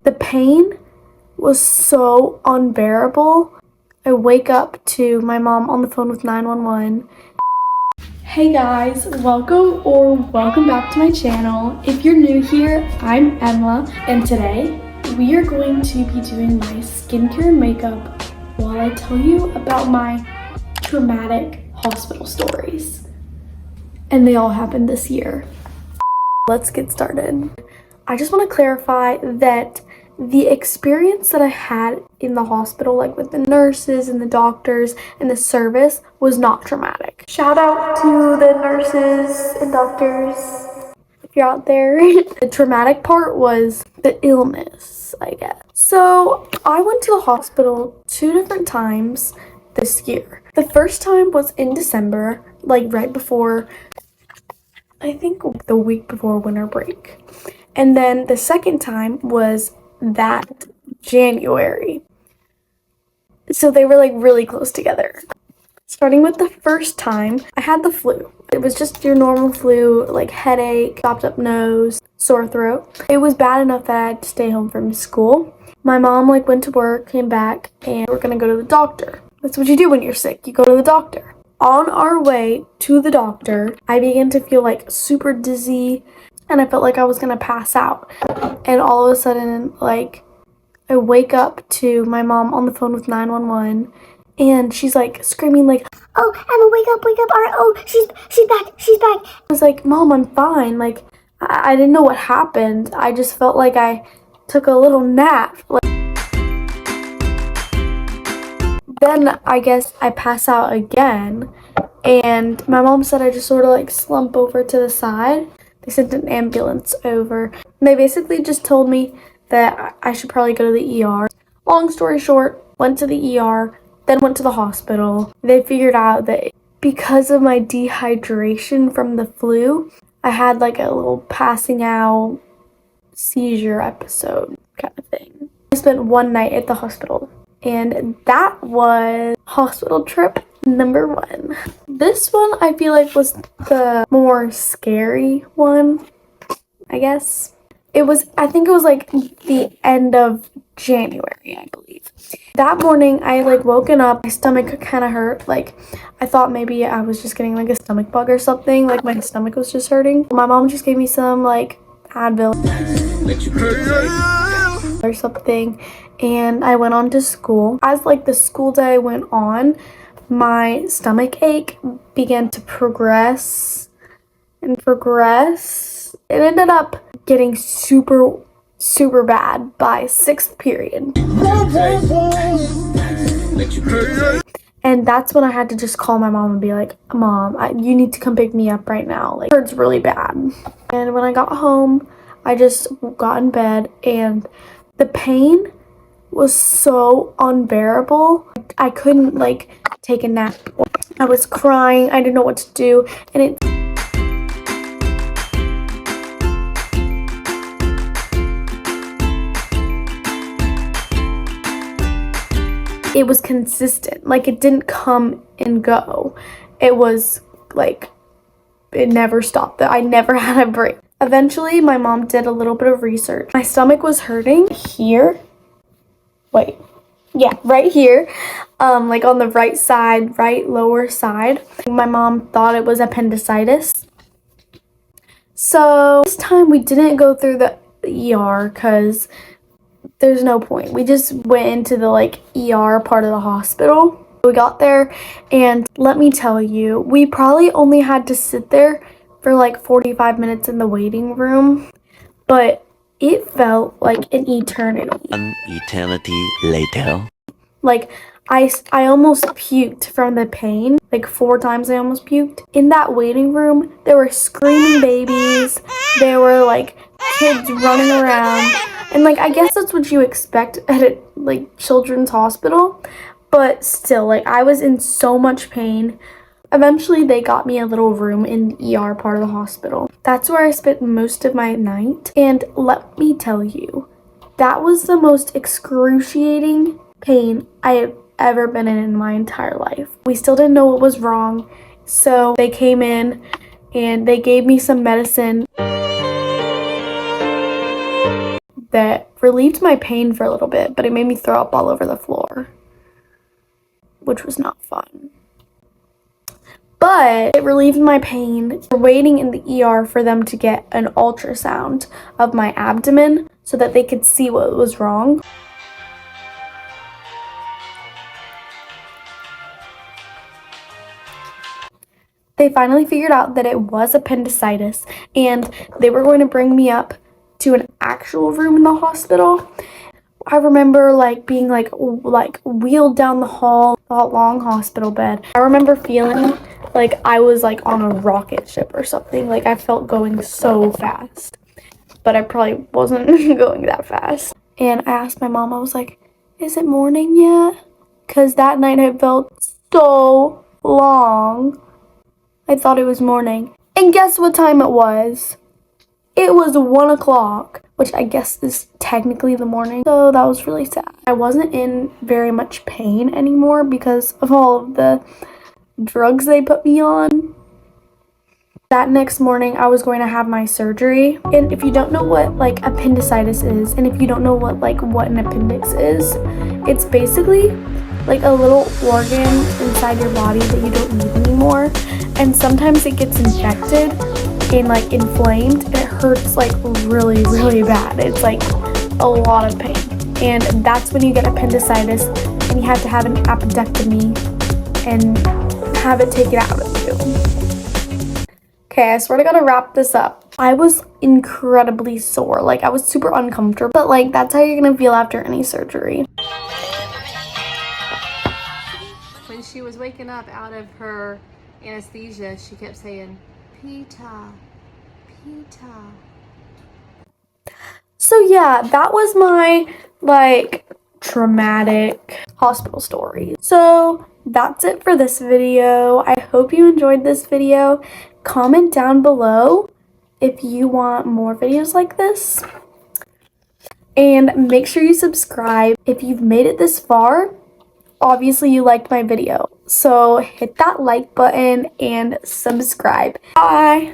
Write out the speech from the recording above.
The pain was so unbearable. I wake up to my mom on the phone with 911. Hey guys, welcome back to my channel. If you're new here, I'm Emma, and today we are going to be doing my skincare and makeup while I tell you about my traumatic hospital stories. And they all happened this year. Let's get started. I just want to clarify that the experience that I had in the hospital, like with the nurses and the doctors and the service, was not traumatic. Shout out to the nurses and doctors if you're out there. The traumatic part was the illness, I guess. So I went to the hospital 2 different times this year. The first time was in December, like right before, I think the week before winter break. And then the second time was that January. So they were like really close together. Starting with the first time, I had the flu. It was just your normal flu, like headache, stopped up nose, sore throat. It was bad enough that I had to stay home from school. My mom went to work, came back, and we're gonna go to the doctor. That's what you do when you're sick. You go to the doctor. On our way to the doctor, I began to feel like super dizzy, and I felt like I was gonna pass out. And all of a sudden, I wake up to my mom on the phone with 911, and she's like screaming like, "Oh, Emma, wake up, all right, oh, she's back. I was like, Mom, I'm fine. I didn't know what happened. I just felt like I took a little nap. Then I guess I pass out again, and my mom said I just sort of slump over to the side. They sent an ambulance over. And they basically just told me that I should probably go to the ER. Long story short, went to the ER, then went to the hospital. They figured out that because of my dehydration from the flu, I had a little passing out seizure episode kind of thing. I spent one night at the hospital, and that was hospital trip number 1. This one I feel like was the more scary one, I guess. I think it was the end of January, I believe. That morning I woken up, my stomach kind of hurt. I thought maybe I was just getting a stomach bug or something, my stomach was just hurting. My mom just gave me some Advil or something, and I went on to school. As the school day went on, my stomach ache began to progress. It ended up getting super bad by 6th period. And that's when I had to just call my mom and be like, Mom, you need to come pick me up right now. It hurts really bad. And when I got home, I just got in bed, and the pain was so unbearable. I couldn't take a nap. I was crying. I didn't know what to do, and it was consistent. It didn't come and go. It was it never stopped. I never had a break. Eventually, my mom did a little bit of research. My stomach was hurting here. Right here. On the right side, right lower side. My mom thought it was appendicitis. So this time we didn't go through the ER because there's no point. We just went into the ER part of the hospital. We got there, and let me tell you, we probably only had to sit there for 45 minutes in the waiting room, but it felt like an eternity. An eternity later. I almost puked from the pain. 4 times I almost puked. In that waiting room, there were screaming babies. There were kids running around. And I guess that's what you expect at a children's hospital. But still, I was in so much pain. Eventually, they got me a little room in the ER part of the hospital. That's where I spent most of my night. And let me tell you, that was the most excruciating pain I have ever been in my entire life. We still didn't know what was wrong. So they came in and they gave me some medicine that relieved my pain for a little bit, but it made me throw up all over the floor, which was not fun. But it relieved my pain. We're waiting in the ER for them to get an ultrasound of my abdomen so that they could see what was wrong. They finally figured out that it was appendicitis, and they were going to bring me up to an actual room in the hospital. I remember like being like wheeled down the hall, a long hospital bed. I remember feeling like I was like on a rocket ship or something. Like I felt going so fast, but I probably wasn't going that fast. And I asked my mom, I was like, is it morning yet? Because that night I felt so long. I thought it was morning. And guess what time it was? It was 1 o'clock, which I guess is technically the morning. So that was really sad. I wasn't in very much pain anymore because of all of the drugs they put me on. That next morning, I was going to have my surgery. And if you don't know what like appendicitis is, and if you don't know what an appendix is, it's basically like a little organ inside your body that you don't need anymore. And sometimes it gets infected and like inflamed, and it hurts like really, really bad. It's like a lot of pain. And that's when you get appendicitis, and you have to have an appendectomy and have it taken out of you. Okay, I swear to God, to wrap this up. I was incredibly sore. Like, I was super uncomfortable, but like, that's how you're gonna feel after any surgery. When she was waking up out of her anesthesia, she kept saying, Pita, Pita. So yeah, that was my like traumatic hospital story. So that's it for this video. I hope you enjoyed this video. Comment down below if you want more videos like this. And make sure you subscribe. If you've made it this far, obviously you liked my video. So hit that like button and subscribe. Bye!